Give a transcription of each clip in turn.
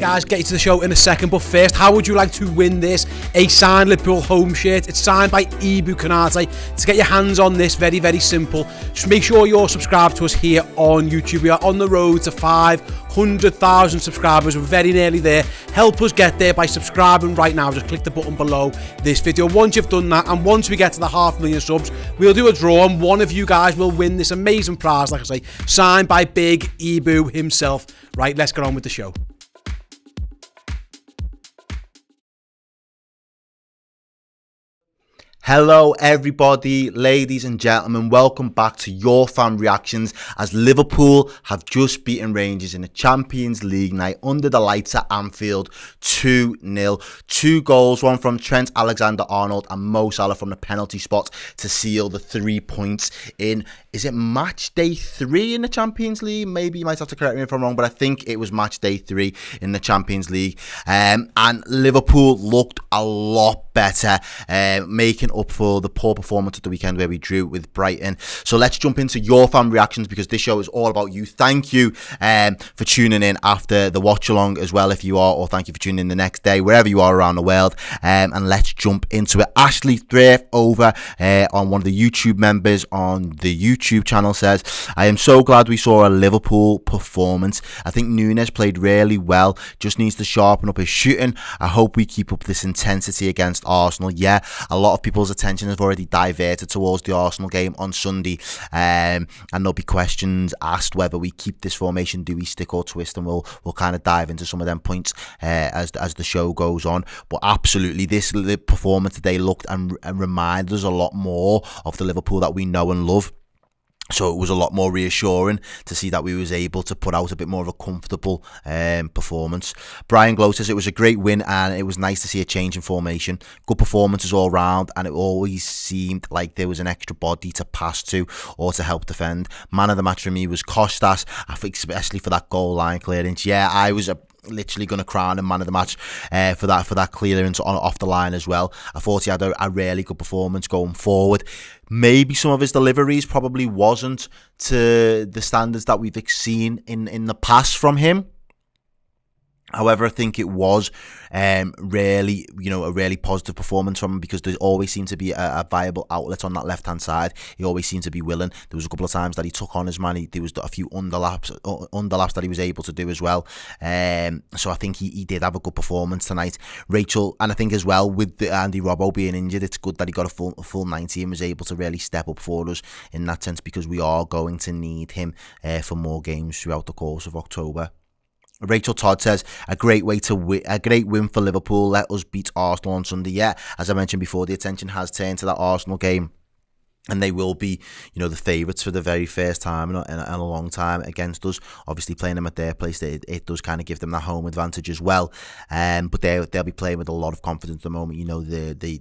guys, get you to the show in a second, but first, how would you like to win this? A signed Liverpool home shirt. It's signed by Ibu Konate. To get your hands on this, very, very simple. Just make sure you're subscribed to us here on YouTube. We are on the road to 500,000 subscribers. We're very nearly there. Help us get there by subscribing right now. Just click the button below this video. Once you've done that, and once we get to the 500,000 subs, we'll do a draw, and one of you guys will win this amazing prize, like I say, signed by Big Ibu himself. Right, let's get on with the show. Hello everybody, ladies and gentlemen, welcome back to your fan reactions as Liverpool have just beaten Rangers in the Champions League night under the lights at Anfield 2-0. 2 goals, one from Trent Alexander-Arnold and Mo Salah from the penalty spot to seal the 3 points in, is it match day 3 in the Champions League? Maybe you might have to correct me if I'm wrong, but I think it was match day 3 in the Champions League. And Liverpool looked a lot better, making up for the poor performance at the weekend where we drew with Brighton. So let's jump into your fan reactions because this show is all about you. Thank you for tuning in after the watch along as well if you are, or thank you for tuning in the next day wherever you are around the world. And let's jump into it. Ashley Thrift over on one of the YouTube members on the YouTube channel says, I am so glad we saw a Liverpool performance. I think Nunes played really well, just needs to sharpen up his shooting. I hope we keep up this intensity against Arsenal. Yeah, a lot of people's attention has already diverted towards the Arsenal game on Sunday, and there'll be questions asked whether we keep this formation, do we stick or twist, and we'll kind of dive into some of them points as the show goes on. But absolutely, this performance today looked and reminded us a lot more of the Liverpool that we know and love. So it was a lot more reassuring to see that we was able to put out a bit more of a comfortable performance. Brian Glow says it was a great win and it was nice to see a change in formation. Good performances all round, and it always seemed like there was an extra body to pass to or to help defend. Man of the match for me was Costas, I think, especially for that goal line clearance. Yeah, I was literally going to crown him man of the match for that clearance off the line as well. I thought he had a really good performance going forward. Maybe some of his deliveries probably wasn't to the standards that we've seen in the past from him. However, I think it was really, a really positive performance from him because there always seemed to be a viable outlet on that left-hand side. He always seemed to be willing. There was a couple of times that he took on his man. There was a few underlaps that he was able to do as well. So I think he did have a good performance tonight. Rachel, and I think as well with Andy Robbo being injured, it's good that he got a full 90 and was able to really step up for us in that sense because we are going to need him for more games throughout the course of October. Rachel Todd says, a great win for Liverpool. Let us beat Arsenal on Sunday. Yeah, as I mentioned before, the attention has turned to that Arsenal game. And they will be, the favourites for the very first time in a long time against us. Obviously, playing them at their place, it does kind of give them that home advantage as well. But they'll be playing with a lot of confidence at the moment.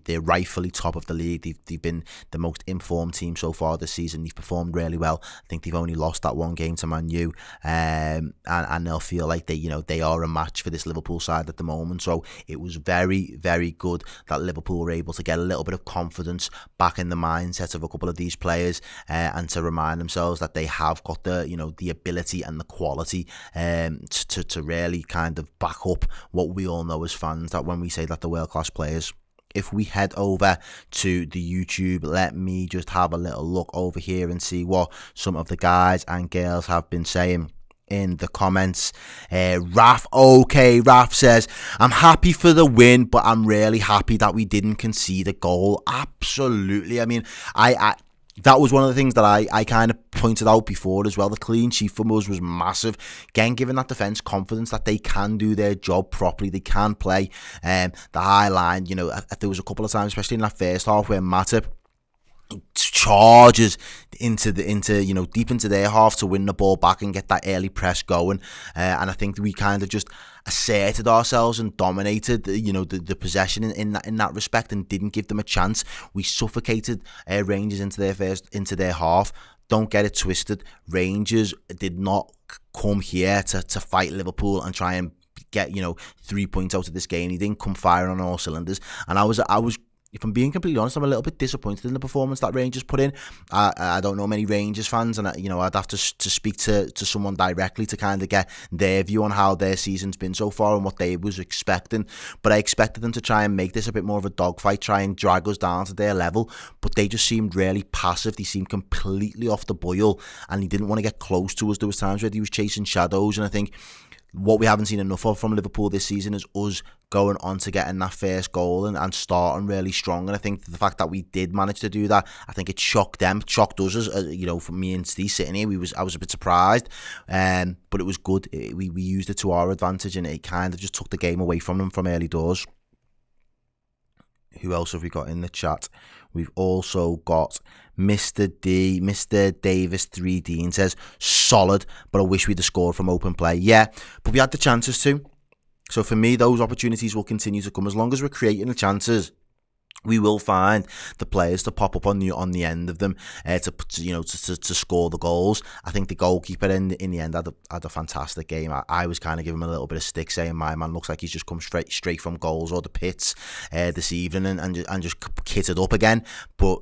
They're rightfully top of the league. They've been the most informed team so far this season. They've performed really well. I think they've only lost that one game to Man U, and they'll feel like they are a match for this Liverpool side at the moment. So it was very, very good that Liverpool were able to get a little bit of confidence back in the mindset of a couple of these players and to remind themselves that they have got the ability and the quality to really kind of back up what we all know as fans, that when we say that they're world-class players. If we head over to the YouTube, let me just have a little look over here and see what some of the guys and girls have been saying in the comments. Raf says, I'm happy for the win, but I'm really happy that we didn't concede a goal. Absolutely. I mean, I that was one of the things that I kind of pointed out before as well. The clean sheet for us was massive. Again, giving that defence confidence that they can do their job properly. They can play the high line. There was a couple of times, especially in that first half, where Matip charges into deep into their half to win the ball back and get that early press going, and I think we kind of just asserted ourselves and dominated the possession in that respect and didn't give them a chance. We suffocated Rangers into their half. Don't get it twisted, Rangers did not come here to fight Liverpool and try and get 3 points out of this game. He didn't come firing on all cylinders, and I was if I'm being completely honest, I'm a little bit disappointed in the performance that Rangers put in. I don't know many Rangers fans, and I'd have to speak to someone directly to kind of get their view on how their season's been so far and what they was expecting. But I expected them to try and make this a bit more of a dogfight, try and drag us down to their level. But they just seemed really passive. They seemed completely off the boil, and he didn't want to get close to us. There was times where he was chasing shadows, and I think what we haven't seen enough of from Liverpool this season is us going on to getting that first goal and starting really strong. And I think the fact that we did manage to do that, I think it shocked them, it shocked us as for me and Steve sitting here. I was a bit surprised, but it was good. We used it to our advantage, and it kind of just took the game away from them from early doors. Who else have we got in the chat? We've also got Mr. Davis 3D, and says, solid, but I wish we'd have scored from open play. Yeah, but we had the chances to. So for me, those opportunities will continue to come. As long as we're creating the chances, we will find the players to pop up on the end of them to score the goals. I think the goalkeeper in the end had a fantastic game. I was kind of giving him a little bit of stick, saying my man looks like he's just come straight from goals or the pits this evening and just kitted up again. But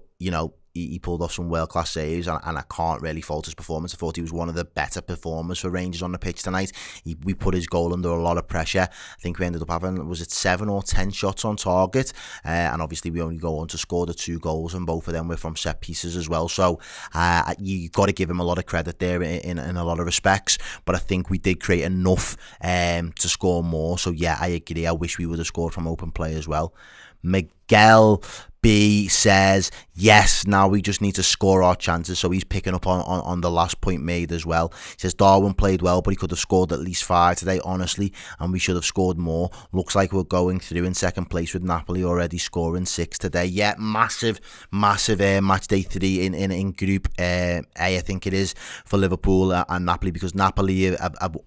he pulled off some world-class saves, and I can't really fault his performance. I thought he was one of the better performers for Rangers on the pitch tonight. We put his goal under a lot of pressure. I think we ended up having, was it 7 or 10 shots on target? And obviously we only go on to score the 2 goals, and both of them were from set pieces as well. So you got to give him a lot of credit there in a lot of respects. But I think we did create enough to score more. So yeah, I agree. I wish we would have scored from open play as well. Miguel B says, yes, now we just need to score our chances. So he's picking up on the last point made as well. He says Darwin played well, but he could have scored at least 5 today, honestly, and we should have scored more. Looks like we're going through in second place with Napoli already scoring 6 today. Yeah, massive match day 3 in Group A, I think it is, for Liverpool and Napoli, because Napoli have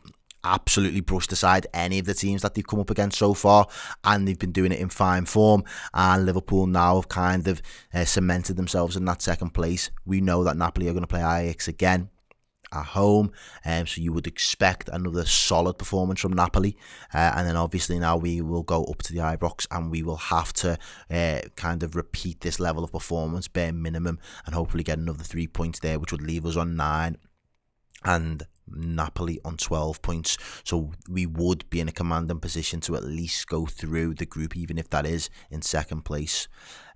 absolutely brushed aside any of the teams that they've come up against so far, and they've been doing it in fine form. And Liverpool now have kind of cemented themselves in that second place. We know that Napoli are going to play Ajax again at home, so you would expect another solid performance from Napoli, and then obviously now we will go up to the Ibrox, and we will have to kind of repeat this level of performance bare minimum, and hopefully get another 3 points there, which would leave us on 9 and Napoli on 12 points. So we would be in a commanding position to at least go through the group, even if that is in second place.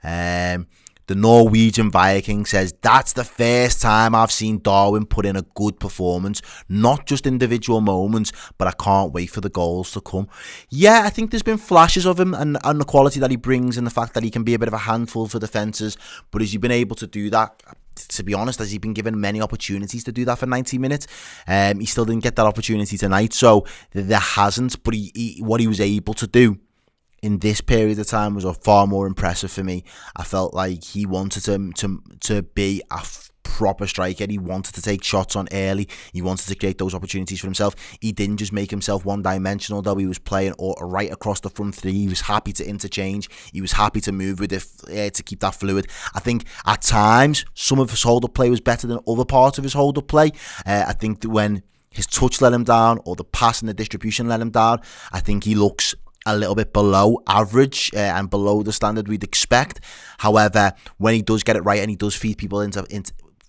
The Norwegian Viking says, that's the first time I've seen Darwin put in a good performance, not just individual moments, but I can't wait for the goals to come. Yeah, I think there's been flashes of him and the quality that he brings, and the fact that he can be a bit of a handful for defences. But has he been able to do that? To be honest, has he been given many opportunities to do that for 90 minutes? He still didn't get that opportunity tonight, so there hasn't. But what he was able to do in this period of time was far more impressive for me. I felt like he wanted to be a proper striker. He wanted to take shots on early. He wanted to create those opportunities for himself. He didn't just make himself one-dimensional, though. He was playing right across the front 3. He was happy to interchange. He was happy to move with it, to keep that fluid. I think at times some of his hold-up play was better than other parts of his hold-up play. I think that when his touch let him down, or the pass and the distribution let him down, I think he looks a little bit below average and below the standard we'd expect. However, when he does get it right and he does feed people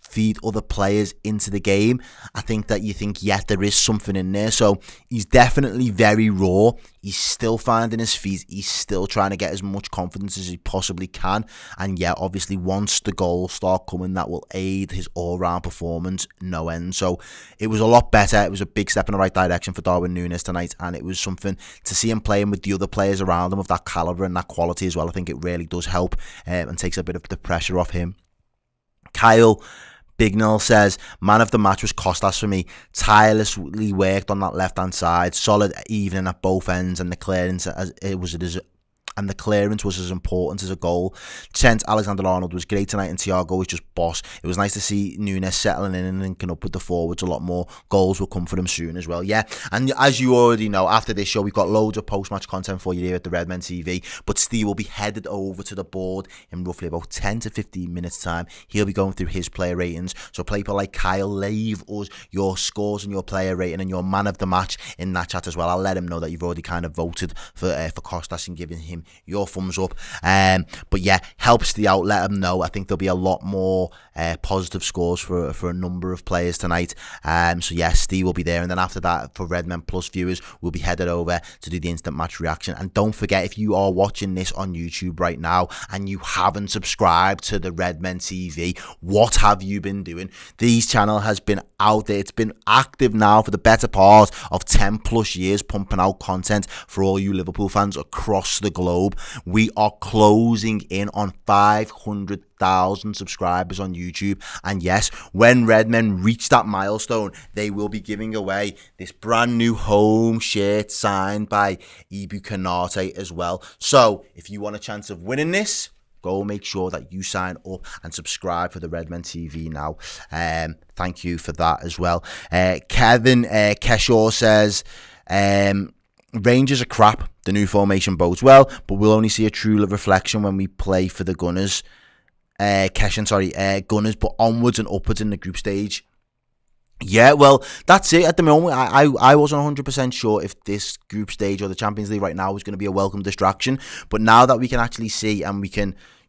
feed other players into the game, I think that you think, yeah, there is something in there. So he's definitely very raw. He's still finding his feet. He's still trying to get as much confidence as he possibly can. And yeah, obviously once the goals start coming, that will aid his all-round performance no end. So it was a lot better. It was a big step in the right direction for Darwin Núñez tonight, and it was something to see him playing with the other players around him of that calibre and that quality as well. I think it really does help and takes a bit of the pressure off him. Kyle Bignell says, man of the match was Costas for me. Tirelessly worked on that left-hand side. Solid evening at both ends, and the clearance was as important as a goal. Trent Alexander-Arnold was great tonight, and Thiago was just boss. It was nice to see Núñez settling in and linking up with the forwards a lot more. Goals will come for him soon as well, yeah. And as you already know, after this show, we've got loads of post-match content for you here at the Redmen TV, but Steve will be headed over to the board in roughly about 10 to 15 minutes time. He'll be going through his player ratings, so people like Kyle, leave us your scores and your player rating and your man of the match in that chat as well. I'll let him know that you've already kind of voted for Costas and given him your thumbs up. But yeah, helps the out. Let them know. I think there'll be a lot more positive scores for a number of players tonight. So yeah, Steve will be there, and then after that, for Redmen Plus viewers, we'll be headed over to do the instant match reaction. And don't forget, if you are watching this on YouTube right now and you haven't subscribed to the Redmen TV, what have you been doing? This channel has been out there. It's been active now for the better part of 10 plus years, pumping out content for all you Liverpool fans across the globe. We are closing in on 500,000 subscribers on YouTube, and yes, when Redmen reach that milestone, they will be giving away this brand new home shirt signed by Ibu Konate as well. So if you want a chance of winning this, go make sure that you sign up and subscribe for the Redmen TV now. Thank you for that as well. Kevin Keshaw says, Rangers are crap. The new formation bodes well, but we'll only see a true reflection when we play for the Gunners. Gunners, but onwards and upwards in the group stage. Yeah, well, that's it at the moment. I wasn't 100% sure if this group stage or the Champions League right now was going to be a welcome distraction. But now that we can actually see, and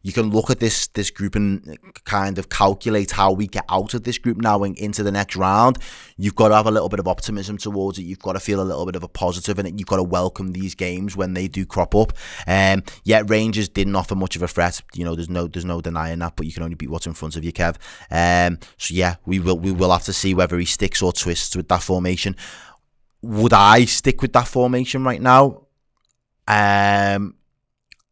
you can look at this group and kind of calculate how we get out of this group now and into the next round, you've got to have a little bit of optimism towards it. You've got to feel a little bit of a positive in it. You've got to welcome these games when they do crop up. Yet Rangers didn't offer much of a threat. You know, there's no denying that, but you can only beat what's in front of you, Kev. So yeah, we will have to see whether he sticks or twists with that formation. Would I stick with that formation right now?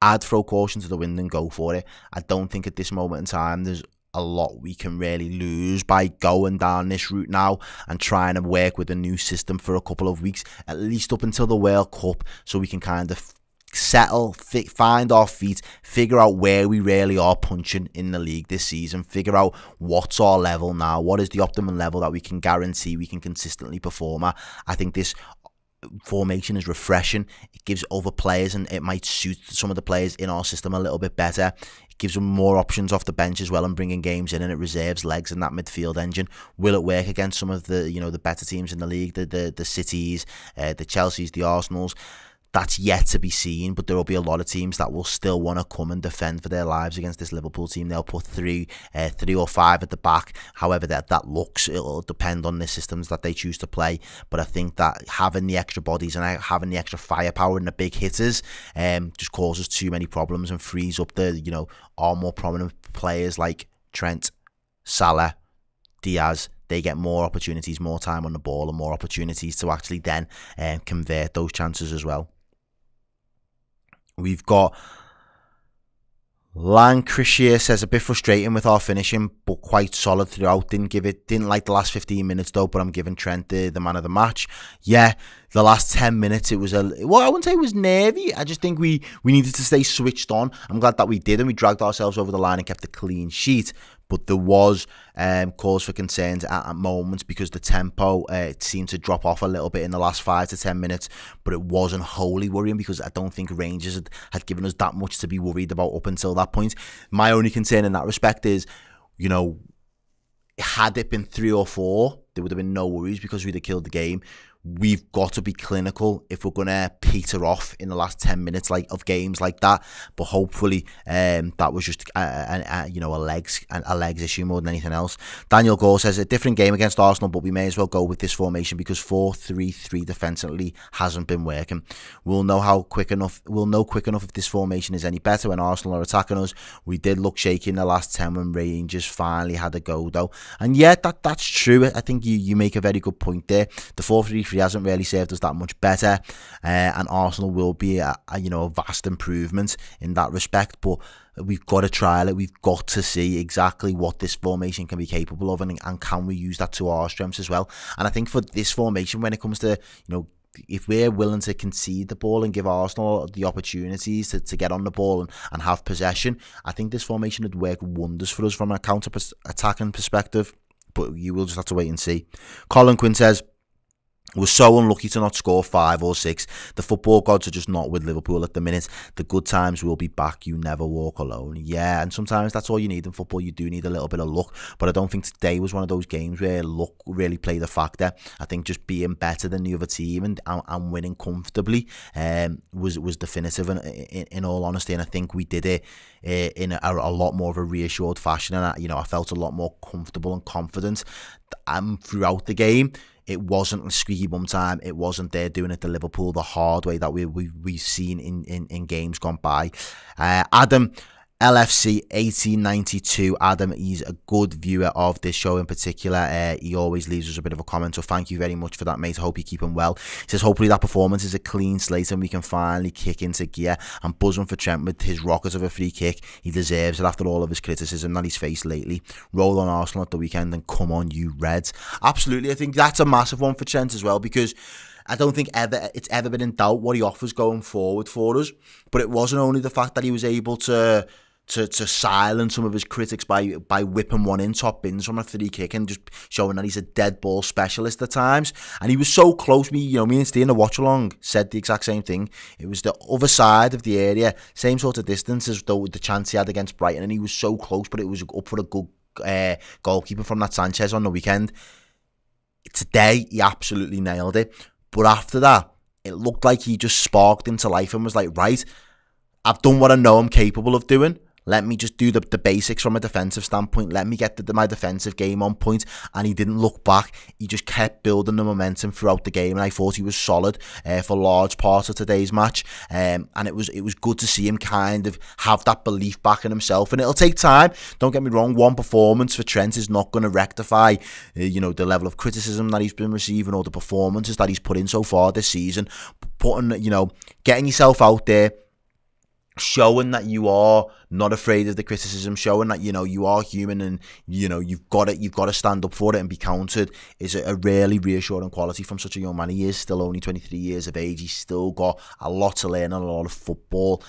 I'd throw caution to the wind and go for it. I don't think at this moment in time there's a lot we can really lose by going down this route now and trying to work with a new system for a couple of weeks, at least up until the World Cup, so we can kind of settle, find our feet, figure out where we really are punching in the league this season, figure out what's our level now, what is the optimum level that we can guarantee we can consistently perform at. I think this formation is refreshing. It gives other players, and it might suit some of the players in our system a little bit better. It gives them more options off the bench as well and bringing games in, and it reserves legs in that midfield engine. Will it work against some of the the better teams in the league, the Cities, the Chelseas, the Arsenals? That's yet to be seen, but there will be a lot of teams that will still want to come and defend for their lives against this Liverpool team. They'll put three or five at the back. However that looks, it'll depend on the systems that they choose to play. But I think that having the extra bodies and having the extra firepower and the big hitters just causes too many problems and frees up the our more prominent players like Trent, Salah, Diaz. They get more opportunities, more time on the ball, and more opportunities to actually then convert those chances as well. We've got Lancashire says, a bit frustrating with our finishing, but quite solid throughout. Didn't like the last 15 minutes though, but I'm giving Trent the man of the match. Yeah, the last 10 minutes, it was I wouldn't say it was nervy. I just think we needed to stay switched on. I'm glad that we did, and we dragged ourselves over the line and kept a clean sheet. But there was cause for concerns at moments because the tempo seemed to drop off a little bit in the last 5 to 10 minutes. But it wasn't wholly worrying because I don't think Rangers had given us that much to be worried about up until that point. My only concern in that respect is, had it been 3 or 4, there would have been no worries because we'd have killed the game. We've got to be clinical if we're going to peter off in the last 10 minutes of games like that. But hopefully that was just a legs issue more than anything else. Daniel Gaul says, a different game against Arsenal, but we may as well go with this formation because 4-3-3 defensively hasn't been working. We'll know quick enough if this formation is any better when Arsenal are attacking us. We did look shaky in the last 10 when Rangers finally had a go though. And yeah, that's true. I think you make a very good point there. The 4-3-3 hasn't really served us that much better, and Arsenal will be a vast improvement in that respect, but we've got to trial it. We've got to see exactly what this formation can be capable of, and can we use that to our strengths as well. And I think for this formation, when it comes to if we're willing to concede the ball and give Arsenal the opportunities to get on the ball and have possession, I think this formation would work wonders for us from a counter-attacking perspective. But you will just have to wait and see. Colin Quinn says, We're so unlucky to not score 5 or 6. The football gods are just not with Liverpool at the minute. The good times will be back. You never walk alone. Yeah, and sometimes that's all you need in football. You do need a little bit of luck. But I don't think today was one of those games where luck really played a factor. I think just being better than the other team and winning comfortably was definitive in all honesty. And I think we did it in a lot more of a reassured fashion. And I felt a lot more comfortable and confident throughout the game. It wasn't squeaky bum time. It wasn't there doing it to Liverpool the hard way that we've seen in games gone by. Adam LFC 1892. Adam, he's a good viewer of this show in particular. He always leaves us a bit of a comment, so thank you very much for that, mate. I hope you keep him well. He says hopefully that performance is a clean slate and we can finally kick into gear. I'm buzzing for Trent with his rocket of a free kick. He deserves it after all of his criticism that he's faced lately. Roll on Arsenal at the weekend and come on you Reds. Absolutely, I think that's a massive one for Trent as well, because I don't think it's ever been in doubt what he offers going forward for us. But it wasn't only the fact that he was able to silence some of his critics by whipping one in top bins from a free kick and just showing that he's a dead ball specialist at times. And he was so close. Me and Steve in the watch along said the exact same thing. It was the other side of the area, same sort of distance as though the chance he had against Brighton, and he was so close, but it was up for a good goalkeeper from that Sanchez on the weekend. Today, he absolutely nailed it. But after that, it looked like he just sparked into life and was like, right, I've done what I know I'm capable of doing. Let me just do the basics from a defensive standpoint. Let me get my defensive game on point. And he didn't look back. He just kept building the momentum throughout the game. And I thought he was solid for large parts of today's match. And it was good to see him kind of have that belief back in himself. And it'll take time. Don't get me wrong. One performance for Trent is not going to rectify, the level of criticism that he's been receiving or the performances that he's put in so far this season. Getting yourself out there, showing that you are not afraid of the criticism, showing that you are human and you've got to stand up for it and be countered is a really reassuring quality from such a young man. He is still only 23 years of age. He's still got a lot to learn and a lot of football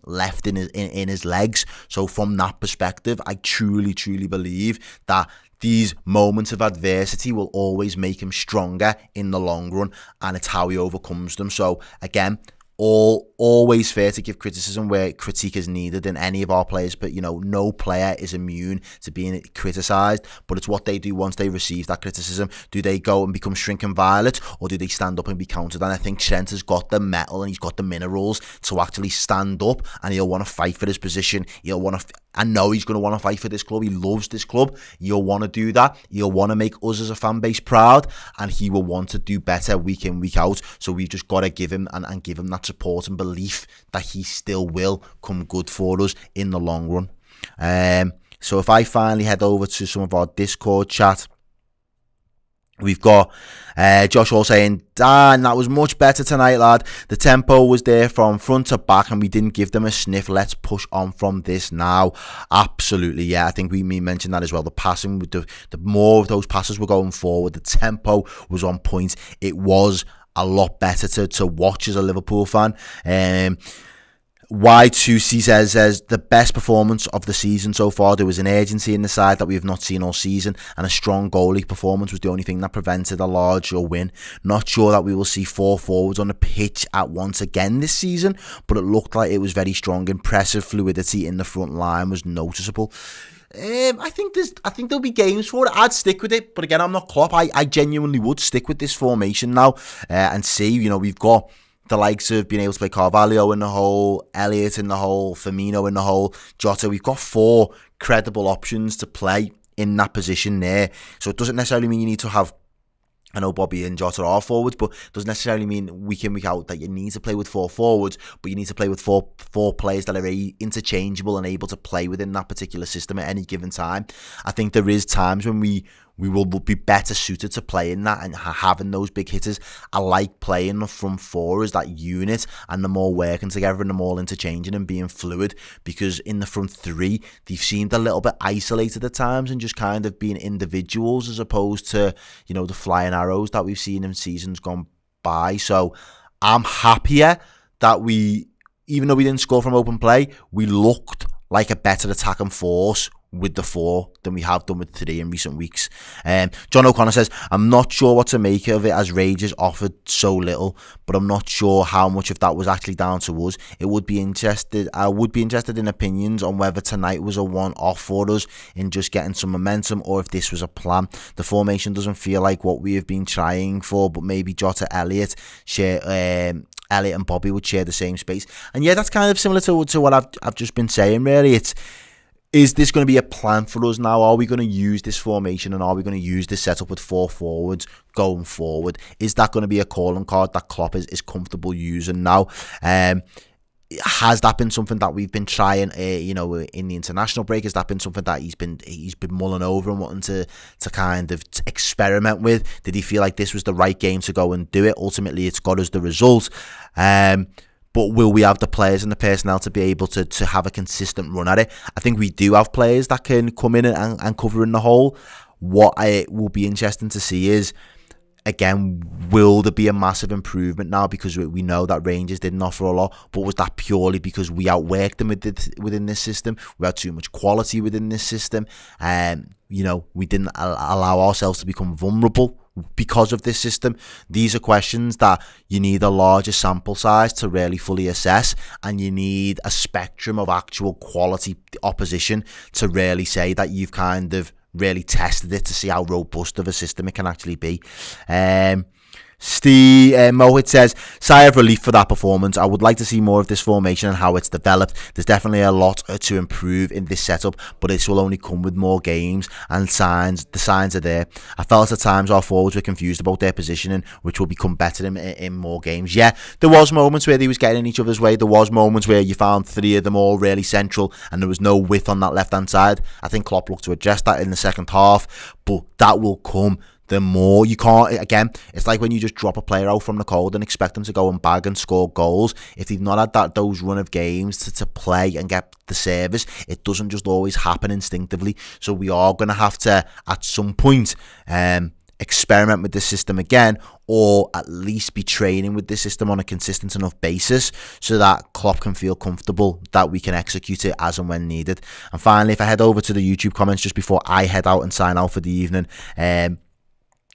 left in his legs. So from that perspective, I truly believe that these moments of adversity will always make him stronger in the long run, and it's how he overcomes them. So again, always fair to give criticism where critique is needed in any of our players, but no player is immune to being criticised. But it's what they do once they receive that criticism. Do they go and become shrinking violet, or do they stand up and be countered? And I think Trent has got the metal and he's got the minerals to actually stand up, and he'll want to fight for his position. I know he's going to want to fight for this club. He loves this club. He'll want to do that. He'll want to make us as a fan base proud, and he will want to do better week in, week out. So we've just got to give him and give him that support and belief that he still will come good for us in the long run. So if I finally head over to some of our Discord chat, we've got Josh Hall saying, Dan, that was much better tonight, lad. The tempo was there from front to back and we didn't give them a sniff. Let's push on from this now. Absolutely, yeah. I think we mentioned that as well. The passing, the more of those passes were going forward. The tempo was on point. It was a lot better to watch as a Liverpool fan. Y2C says the best performance of the season so far. There was an urgency in the side that we have not seen all season, and a strong goalie performance was the only thing that prevented a larger win. Not sure that we will see 4 forwards on the pitch at once again this season, but it looked like it was very strong. Impressive fluidity in the front line was noticeable. I think there'll be games for it. I'd stick with it, but again, I'm not Klopp. I genuinely would stick with this formation now and see. We've got the likes of being able to play Carvalho in the hole, Elliott in the hole, Firmino in the hole, Jota. We've got 4 credible options to play in that position there. So it doesn't necessarily mean you need to have, I know Bobby and Jota are forwards, but it doesn't necessarily mean week in, week out that you need to play with 4 forwards, but you need to play with four players that are interchangeable and able to play within that particular system at any given time. I think there is times when we will be better suited to playing that and having those big hitters. I like playing the front 4 as that unit and them all working together and them all interchanging and being fluid, because in the front 3, they've seemed a little bit isolated at times and just kind of being individuals as opposed to, the flying arrows that we've seen in seasons gone by. So I'm happier that even though we didn't score from open play, we looked like a better attacking force with the 4 than we have done with 3 in recent weeks. John O'Connor says, I'm not sure what to make of it as Rangers offered so little, but I'm not sure how much of that was actually down to us. I would be interested in opinions on whether tonight was a one-off for us in just getting some momentum, or if this was a plan. The formation doesn't feel like what we have been trying for, but maybe Jota, Elliott and Bobby would share the same space. And yeah, that's kind of similar to what I've just been saying, really. Is this going to be a plan for us now? Are we going to use this formation, and are we going to use this setup with 4 forwards going forward? Is that going to be a calling card that Klopp is comfortable using now? Has that been something that we've been trying, in the international break? Has that been something that he's been mulling over and wanting to kind of experiment with? Did he feel like this was the right game to go and do it? Ultimately, it's got us the result. But will we have the players and the personnel to be able to have a consistent run at it? I think we do have players that can come in and cover in the hole. What I will be interesting to see is, again, will there be a massive improvement now? Because we know that Rangers didn't offer a lot, but was that purely because we outworked them within this system? We had too much quality within this system. We didn't allow ourselves to become vulnerable because of this system. These are questions that you need a larger sample size to really fully assess, and you need a spectrum of actual quality opposition to really say that you've kind of really tested it to see how robust of a system it can actually be. Steve Mohit says, sigh of relief for that performance. I would like to see more of this formation and how it's developed. There's definitely a lot to improve in this setup, but this will only come with more games, and the signs are there. I felt at times our forwards were confused about their positioning, which will become better in more games. Yeah, there was moments where they was getting in each other's way. There was moments where you found 3 of them all really central and there was no width on that left-hand side. I think Klopp looked to address that in the second half, but that will come. The more you can't, again, it's like when you just drop a player out from the cold and expect them to go and bag and score goals. If they've not had those run of games to play and get the service, it doesn't just always happen instinctively. So we are going to have to, at some point, experiment with this system again, or at least be training with this system on a consistent enough basis so that Klopp can feel comfortable that we can execute it as and when needed. And finally, if I head over to the YouTube comments just before I head out and sign out for the evening,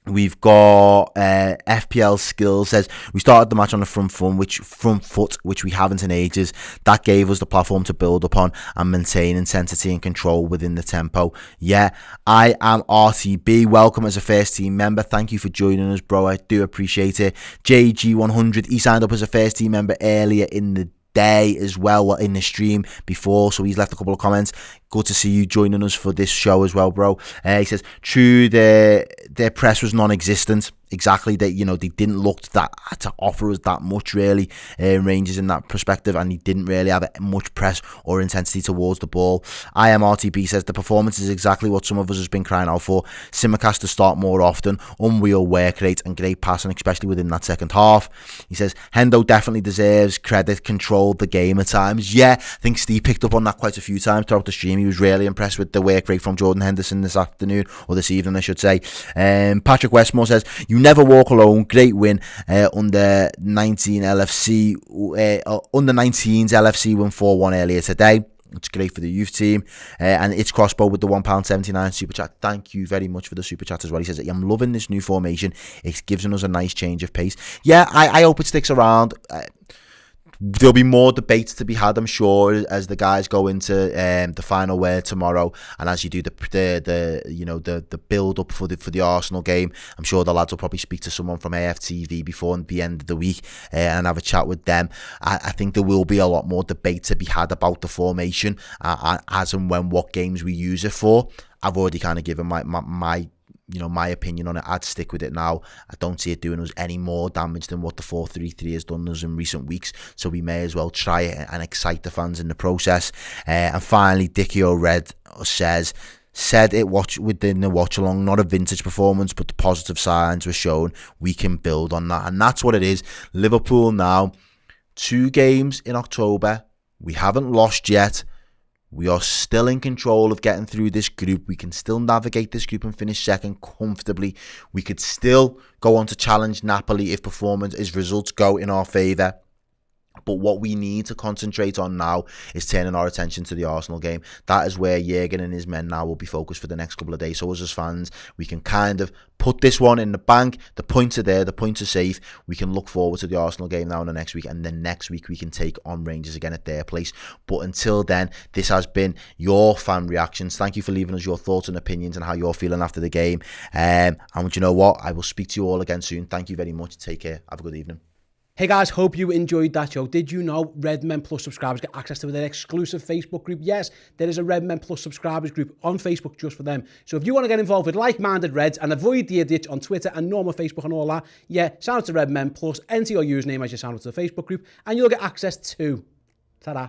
we've got FPL Skills says, we started the match on the front foot, which we haven't in ages. That gave us the platform to build upon and maintain intensity and control within the tempo. Yeah, I am RTB. Welcome as a first team member. Thank you for joining us, bro. I do appreciate it. JG100, he signed up as a first team member earlier in the day as well, in the stream before, so he's left a couple of comments. Good to see you joining us for this show as well, bro. He says, true, their press was non-existent. Exactly, they didn't look to offer us that much, really, Rangers in that perspective, and he didn't really have much press or intensity towards the ball. IMRTB says, the performance is exactly what some of us has been crying out for. Simicast to start more often, unreal work rate and great passing, especially within that second half. He says, Hendo definitely deserves credit, controlled the game at times. Yeah, I think Steve picked up on that quite a few times throughout the stream. He was really impressed with the work rate from Jordan Henderson this afternoon, or this evening I should say. Patrick Westmore says, you never walk alone. Great win. Under 19 LFC, under 19s LFC won 4-1 earlier today. It's great for the youth team. And it's Crossbow with the £1.79 super chat. Thank you very much for the super chat as well. He says, I'm loving this new formation. It's giving us a nice change of pace. Yeah, I hope it sticks around. There'll be more debates to be had, I'm sure, as the guys go into the final word tomorrow, and as you do the build up for the Arsenal game. I'm sure the lads will probably speak to someone from AFTV before the end of the week and have a chat with them. I think there will be a lot more debate to be had about the formation as and when what games we use it for. I've already kind of given my opinion on it. I'd stick with it now. I don't see it doing us any more damage than what the 4-3-3 has done us in recent weeks, so we may as well try it and excite the fans in the process. And finally, Dickie O'Red said it within the watch along, not a vintage performance, but the positive signs were shown. We can build on that, and that's what it is. Liverpool now, 2 games in October. We haven't lost yet. We are still in control of getting through this group. We can still navigate this group and finish second comfortably. We could still go on to challenge Napoli if results go in our favour. But what we need to concentrate on now is turning our attention to the Arsenal game. That is where Jurgen and his men now will be focused for the next couple of days. So us as fans, we can kind of put this one in the bank. The points are there. The points are safe. We can look forward to the Arsenal game now in the next week. And then next week, we can take on Rangers again at their place. But until then, this has been your fan reactions. Thank you for leaving us your thoughts and opinions and how you're feeling after the game. And you know what? I will speak to you all again soon. Thank you very much. Take care. Have a good evening. Hey guys, hope you enjoyed that show. Did you know Redmen Plus subscribers get access to their exclusive Facebook group? Yes, there is a Redmen Plus subscribers group on Facebook just for them. So if you want to get involved with like-minded Reds and avoid the idiots on Twitter and normal Facebook and all that, yeah, sign up to Redmen Plus, enter your username as you sign up to the Facebook group, and you'll get access to... Ta-da.